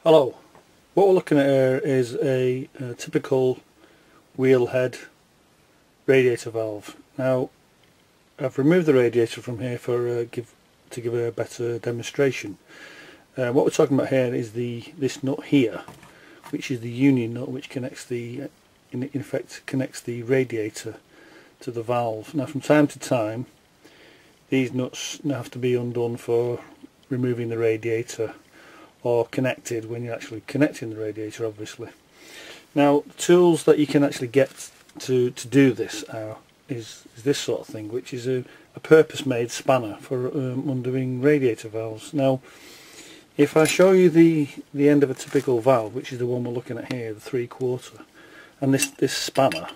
Hello, what we're looking at here is a typical wheel head radiator valve. Now I've removed the radiator from here for to give a better demonstration. What we're talking about here is this nut here, which is the union nut, which connects in effect connects the radiator to the valve. Now from time to time these nuts have to be undone for removing the radiator, or connected when you're actually connecting the radiator, obviously. Now the tools that you can actually get to do this is this sort of thing, which is a purpose-made spanner for undoing radiator valves. Now if I show you the end of a typical valve, which is the one we're looking at here, the 3/4, and this spanner,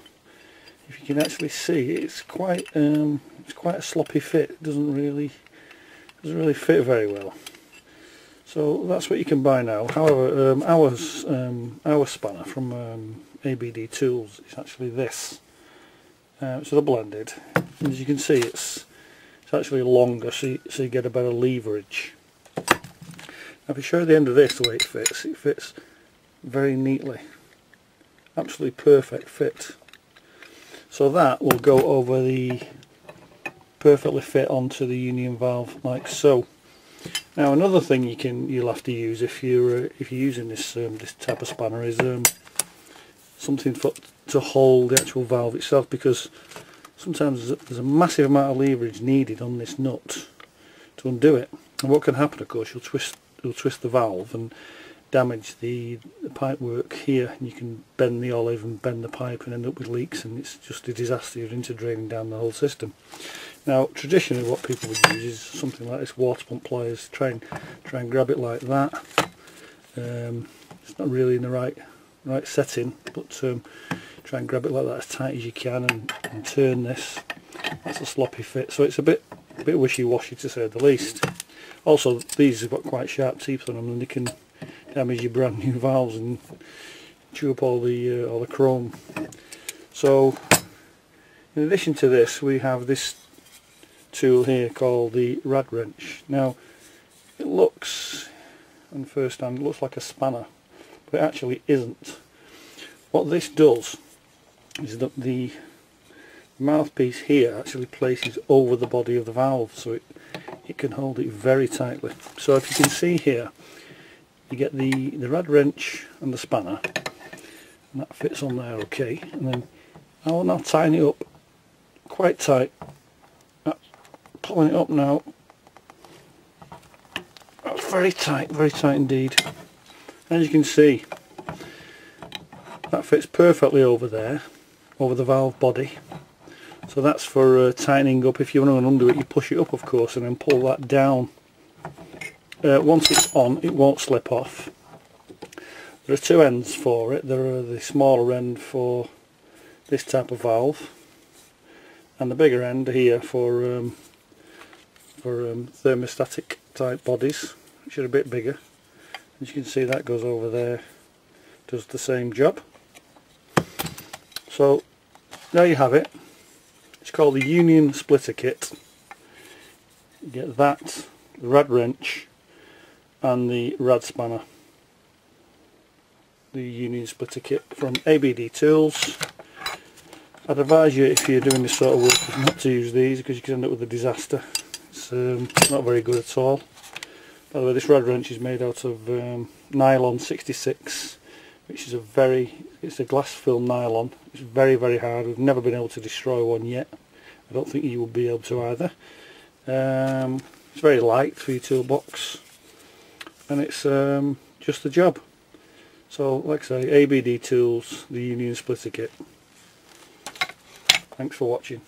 if you can actually see, it's quite a sloppy fit. It doesn't really fit very well. So that's what you can buy now. However, our spanner from ABD Tools is actually this. It's double-ended, and as you can see, it's actually longer, so you get a better leverage. Now, if you show the end of this, the way it fits very neatly. Absolutely perfect fit. So that will go over perfectly fit onto the union valve like so. Now another thing you'll have to use if you're using this type of spanner is something to hold the actual valve itself, because sometimes there's a massive amount of leverage needed on this nut to undo it. And what can happen, of course, you'll twist the valve and damage the pipework here, and you can bend the olive and bend the pipe and end up with leaks, and it's just a disaster. You're into draining down the whole system. Now traditionally what people would use is something like this, water pump pliers. Try and grab it like that. It's not really in the right setting, but try and grab it like that as tight as you can and turn this. That's a sloppy fit, so it's a bit wishy-washy, to say the least. Also, these have got quite sharp teeth on them, and they can damage your brand new valves and chew up all the chrome. So in addition to this, we have this tool here called the rad wrench. Now it looks, on first hand, it looks like a spanner, but it actually isn't. What this does is that the mouthpiece here actually places over the body of the valve, so it can hold it very tightly. So if you can see here, you get the rad wrench and the spanner, and that fits on there okay. And then I will now tighten it up quite tight. Pulling it up now. That's very tight indeed. As you can see, that fits perfectly over there, over the valve body. So that's for tightening up. If you want to undo it, you push it up, of course, and then pull that down. Once it's on, it won't slip off. There are two ends for it. There are the smaller end for this type of valve, and the bigger end here for thermostatic type bodies, which are a bit bigger. As you can see, that goes over there, does the same job. So there you have it. It's called the Union Splitter Kit. You get that, the rad wrench, and the rad spanner. The Union Splitter Kit from ABD Tools. I'd advise you, if you're doing this sort of work, not to use these, because you can end up with a disaster. It's not very good at all. By the way, this rad wrench is made out of nylon 66, which is it's a glass film nylon. It's very hard. We've never been able to destroy one yet. I don't think you will be able to either. It's very light for your toolbox, and it's just the job. So like I say, ABD Tools, the Union Splitter Kit. Thanks for watching.